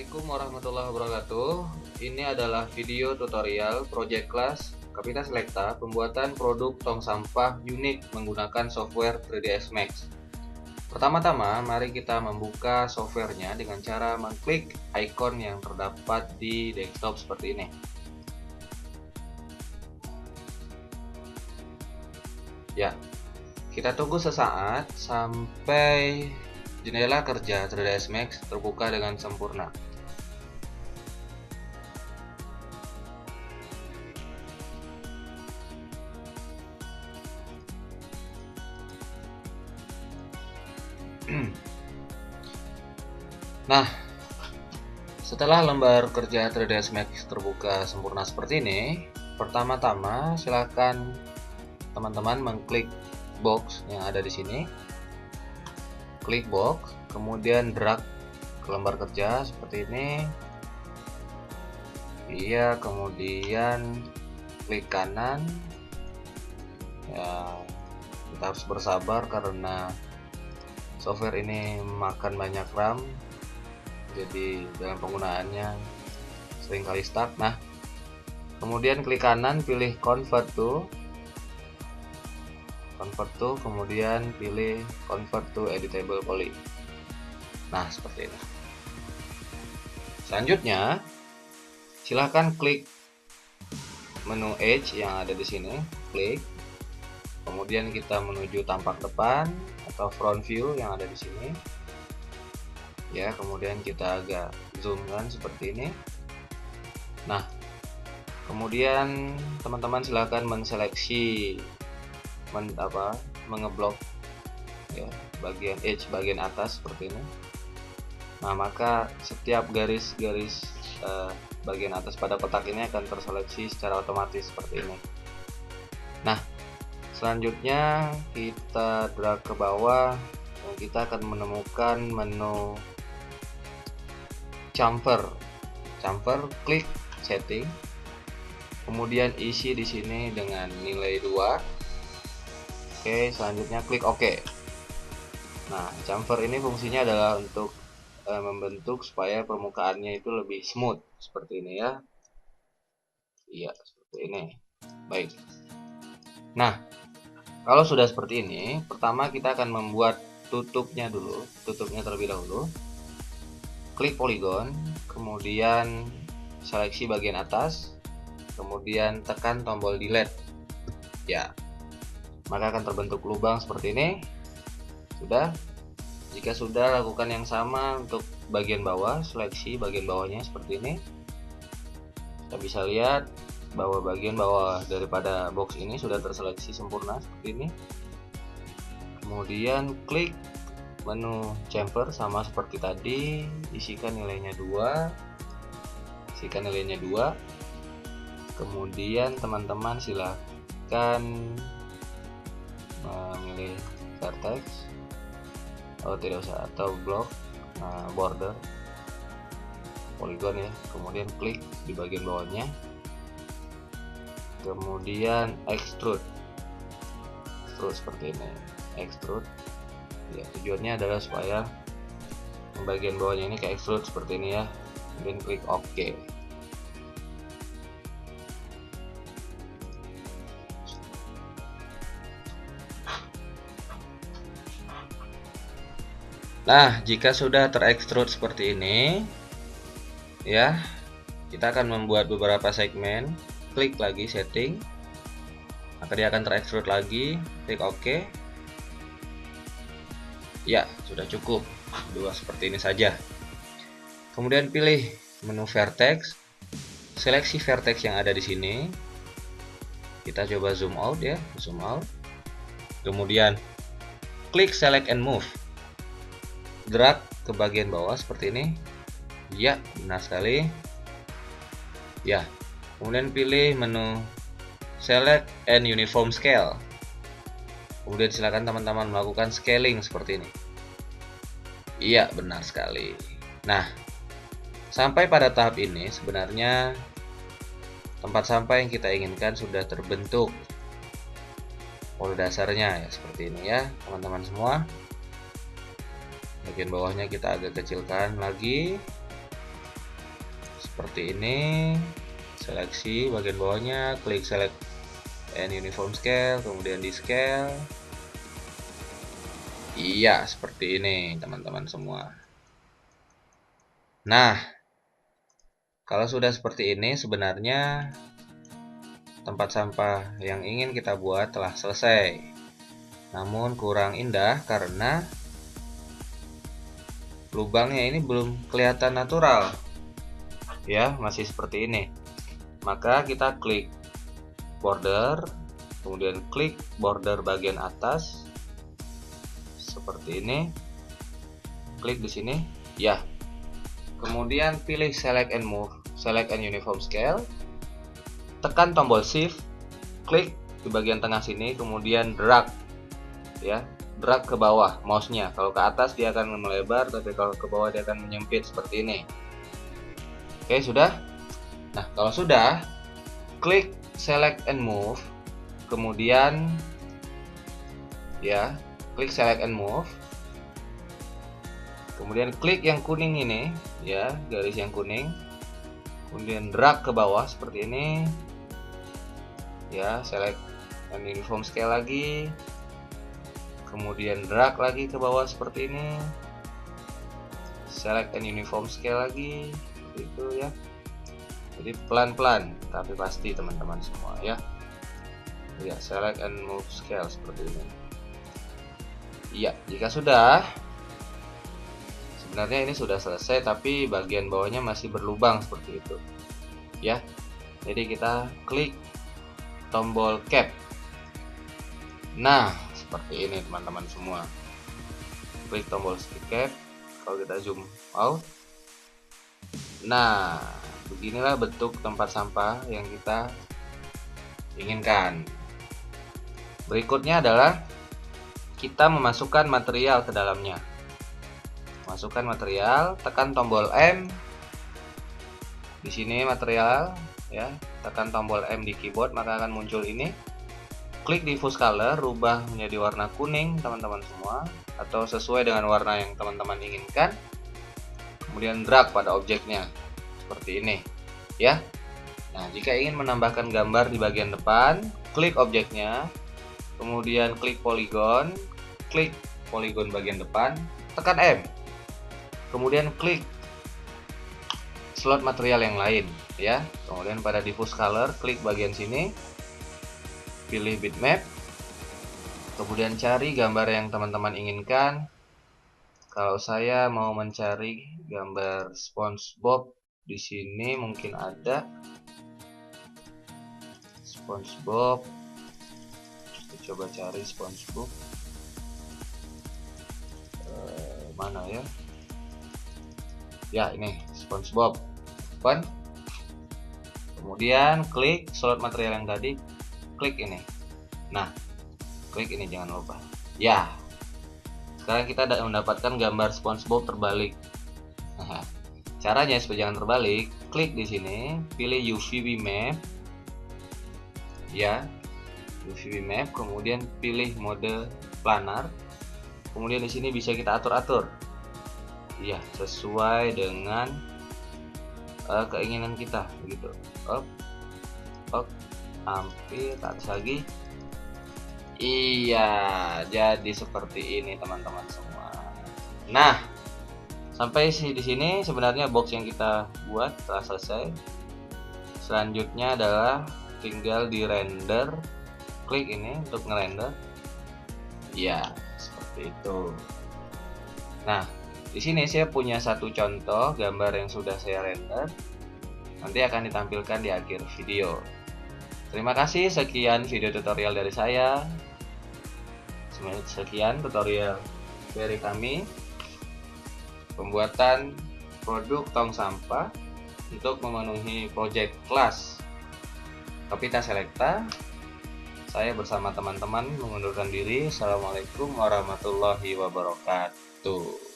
Assalamualaikum warahmatullahi wabarakatuh. Ini adalah video tutorial Project Class Kapita Selecta pembuatan produk tong sampah unik menggunakan software 3ds Max. Pertama-tama, mari kita membuka softwarenya dengan cara mengklik icon yang terdapat di desktop seperti ini. Ya, kita tunggu sesaat sampai jendela kerja 3ds Max terbuka dengan sempurna. Nah, setelah lembar kerja 3ds Max terbuka sempurna seperti ini, pertama-tama silakan teman-teman mengklik box yang ada di sini. Klik box, kemudian drag ke lembar kerja seperti ini. Iya, kemudian klik kanan. Ya, kita harus bersabar karena software ini makan banyak RAM, jadi dalam penggunaannya seringkali stuck. Nah, kemudian klik kanan, pilih convert to, kemudian pilih convert to editable poly. Nah, seperti ini. Selanjutnya, silahkan klik menu Edge yang ada di sini, klik. Kemudian kita menuju tampak depan atau front view yang ada di sini. Ya, kemudian kita agak zoomkan seperti ini. Nah, kemudian teman-teman silahkan menseleksi mengeblok ya bagian edge bagian atas seperti ini. Nah, maka setiap garis-garis bagian atas pada kotak ini akan terseleksi secara otomatis seperti ini. Nah, selanjutnya kita drag ke bawah dan kita akan menemukan menu chamfer. Klik setting, kemudian isi di sini dengan nilai 2. Oke, selanjutnya klik OK. Nah, chamfer ini fungsinya adalah untuk membentuk supaya permukaannya itu lebih smooth seperti ini ya. Iya, seperti ini. Baik. Nah, kalau sudah seperti ini, pertama kita akan membuat tutupnya terlebih dahulu. Klik polygon, kemudian seleksi bagian atas, kemudian tekan tombol delete. Ya, maka akan terbentuk lubang seperti ini. Sudah. Jika sudah, lakukan yang sama untuk bagian bawah, seleksi bagian bawahnya seperti ini. Kita bisa lihat bahwa bagian bawah daripada box ini sudah terseleksi sempurna seperti ini. Kemudian klik menu chamfer sama seperti tadi, isikan nilainya 2. Kemudian teman-teman silahkan memilih vertex, tidak usah, atau block, border, polygon ya. Kemudian klik di bagian bawahnya, kemudian extrude seperti ini. Extrude ya, tujuannya adalah supaya bagian bawahnya ini ke extrude seperti ini ya. Kemudian klik OK. Nah, jika sudah terekstrud seperti ini, ya, kita akan membuat beberapa segmen. Klik lagi setting, maka dia akan terekstrud lagi. Klik OK. Ya, sudah cukup. Dua seperti ini saja. Kemudian pilih menu vertex, seleksi vertex yang ada di sini. Kita coba zoom out ya, zoom out. Kemudian klik select and move. Drag ke bagian bawah seperti ini. Ya, benar sekali. Ya, kemudian pilih menu select and uniform scale. Kemudian silakan teman-teman melakukan scaling seperti ini. Iya, benar sekali. Nah, sampai pada tahap ini sebenarnya tempat sampah yang kita inginkan sudah terbentuk. Pola dasarnya ya seperti ini ya, teman-teman semua. Bagian bawahnya kita agak kecilkan lagi. seperti ini. Seleksi bagian bawahnya, klik select and uniform scale, kemudian di scale. Iya, seperti ini teman-teman semua. Nah, kalau sudah seperti ini, sebenarnya tempat sampah yang ingin kita buat telah selesai. Namun kurang indah karena lubangnya ini belum kelihatan natural. Ya, masih seperti ini. Maka kita klik border, kemudian klik border bagian atas seperti ini. Klik di sini, ya. Kemudian pilih select and move, select and uniform scale. Tekan tombol shift, klik di bagian tengah sini, kemudian drag, ya, drag ke bawah mouse-nya. Kalau ke atas dia akan melebar, tapi kalau ke bawah dia akan menyempit seperti ini. Oke, sudah. Nah, kalau sudah, klik select and move, kemudian ya, klik select and move, kemudian klik yang kuning ini, ya, garis yang kuning, kemudian drag ke bawah seperti ini. Ya, select and uniform scale lagi, kemudian drag lagi ke bawah seperti ini, select and uniform scale lagi, itu ya. Jadi pelan-pelan tapi pasti teman-teman semua ya. Ya, select and move scale seperti ini. Iya, jika sudah, sebenarnya ini sudah selesai, tapi bagian bawahnya masih berlubang seperti itu ya. Jadi kita klik tombol cap. Nah, seperti ini teman-teman semua. Klik tombol cap. Kalau kita zoom out, nah, beginilah bentuk tempat sampah yang kita inginkan. Berikutnya adalah kita memasukkan material ke dalamnya. Masukkan material, tekan tombol M. Di sini material, ya, tekan tombol M di keyboard maka akan muncul ini. Klik diffuse color, rubah menjadi warna kuning teman-teman semua, atau sesuai dengan warna yang teman-teman inginkan. Kemudian drag pada objeknya seperti ini ya. Nah, jika ingin menambahkan gambar di bagian depan, klik objeknya, kemudian klik polygon bagian depan, tekan M, kemudian klik slot material yang lain ya. Kemudian pada diffuse color, klik bagian sini, pilih bitmap, kemudian cari gambar yang teman-teman inginkan. Kalau saya mau mencari gambar SpongeBob, di sini mungkin ada SpongeBob. Kita coba cari SpongeBob. Mana ya? Ya, ini SpongeBob. Open. Kemudian klik slot material yang tadi, klik ini. Nah, klik ini jangan lupa. Ya. Sekarang kita mendapatkan gambar SpongeBob terbalik. Nah, caranya supaya jangan terbalik, klik di sini, pilih UV map. Ya. UV map, kemudian pilih mode planar. Kemudian di sini bisa kita atur-atur. Ya, sesuai dengan keinginan kita begitu. Up, hampir ke atas lagi. Iya, jadi seperti ini teman-teman semua. Nah, sampai di sini sebenarnya box yang kita buat telah selesai. Selanjutnya adalah tinggal di render. Klik ini untuk ngerender. Iya, seperti itu. Nah, di sini saya punya satu contoh gambar yang sudah saya render. Nanti akan ditampilkan di akhir video. Terima kasih, sekian video tutorial dari saya. Sekian tutorial dari kami pembuatan produk tong sampah untuk memenuhi project kelas Kapita Selecta. Saya bersama teman-teman mengundurkan diri. Assalamualaikum warahmatullahi wabarakatuh.